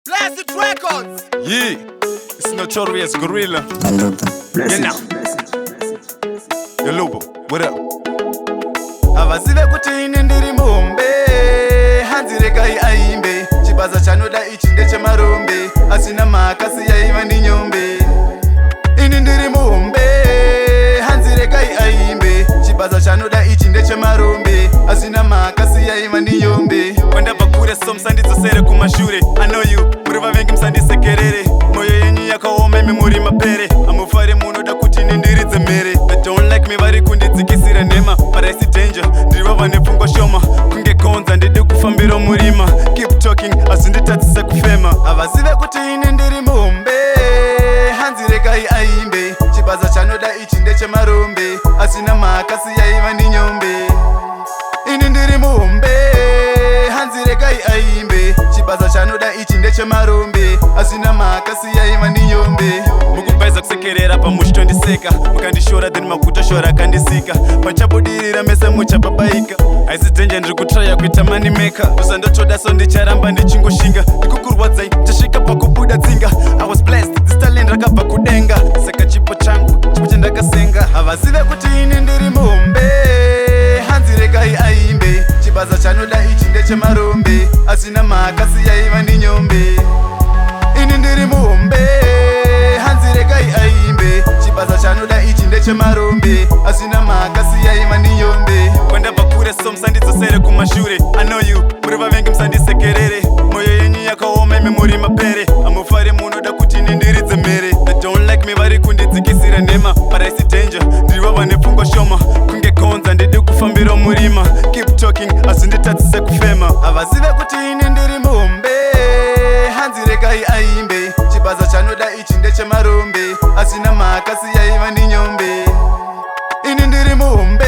Blessed Records. Yeah, it's Notorious Gorilla. Blessed. Yo Lubo, what up? Avazive kuti ine ndiri mumbe, hanzi rekai aimbe, chibaza chanoda ichi ndechemarombe, asina makasi yaiva ndinyombe. Ini ndiri mumbe, hanzi rekai aimbe, chibaza chanoda ichi ndechemarombe, asina makasi yaiva ndinyombe. Kwandabva kure so musandidzosere kumashure. I know you, muri vavengi musandisekerere. Mwoyo yenyu yakaoma imi muri mapere. Amufare munoda kuti ine ndiridze mhere. They don't like me vari kundidzikisira nhema, but I see danger. Ndiri vava nepfungwa shoma, kunge gonza ndidi kufambira murima. Keep talking, azinditadzisa kufema. Avazive kuti ine ndiri mumbe, hanzi rekai aimbe, chibaza chanoda ichi ndechemarombe, asina makasi yaiva ndinyombe. Ini ndiri mumbe, hanzi rekai aimbe, chibaza chanoda ichi ndechemarombe, asina makasi yaiva ndinyombe. Mukubaiza kusekerera pamuchitondiseka, mukandishora then makutoshora akandisika. Pachabudirira mese muchababaika. Aisi dhenja ndiri kutraya kuita money maker. Usandotoda so ndicharamba ndichingoshinga. Ndikukurwadzai chasvika pakubuda dzinga. I was blessed, this talent rakabva kudenga. Saka chipo changu, chipo chandakasenga. Avazive kuti ine ndiri mumbe, hanzi rekai aimbe, chibaza chanoda ichi ndechemarombe, asina makasi yaiva ndinyombe. Ini ndiri mumbe, hanzi rekai aimbe, chibaza chanoda ichi ndechemarombe, asina makasi yaiva ndinyombe. Kwandabva kure so musandidzosere kumashure. I know you, muri vavengi musandisekerere. Mwoyo yenyu yakaoma imi muri mapere. Amufare munoda kuti ine ndiridze mhere. They don't like me vari kundidzikisira nhema, but I see danger. Ndiri vava nepfungwa shoma, kunge gonza ndidi kufambira murima. Keep talking, azinditadzise kufema. Avazive kuti ine ndiri mumbe, hanzi rekai aimbe, chibaza chanoda ichi ndechemarombe, asina makasi yaiva ndinyombe. Ini ndiri mumbe,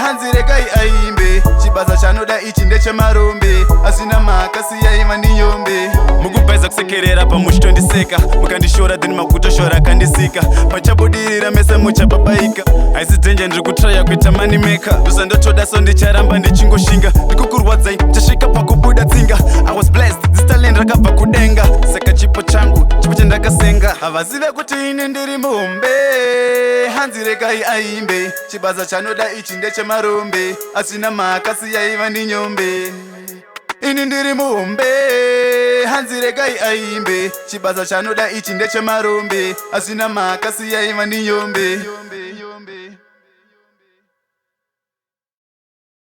hanzi rekai aimbe, chibaza chanoda ichi ndechemarombe, asina makasi yaiva ndinyombe. Mukubaiza kusekerera pamuchitondiseka, mukandishora then makutoshora akandisika. Pachabudirira mese muchababaika. Aisi dhenja ndiri kutraya kuita money maker. Usandotoda so ndicharamba ndichingoshinga. Ndikukurwadzai chasvika pakubuda dzinga. I was blessed, this talent rakabva kudenga. Saka chipo changu, chipo chandakasenga. Avazive kuti ine ndiri mumbe, hanzi rekai aimbe, chibaza chanoda ichi ndechemarombe, asina makasi yaiva ndinyombe. Ini ndiri mumbe, hanzi rekai aimbe, chibaza chanoda ichi ndechemarombe, asina makasi yaiva ndinyombe.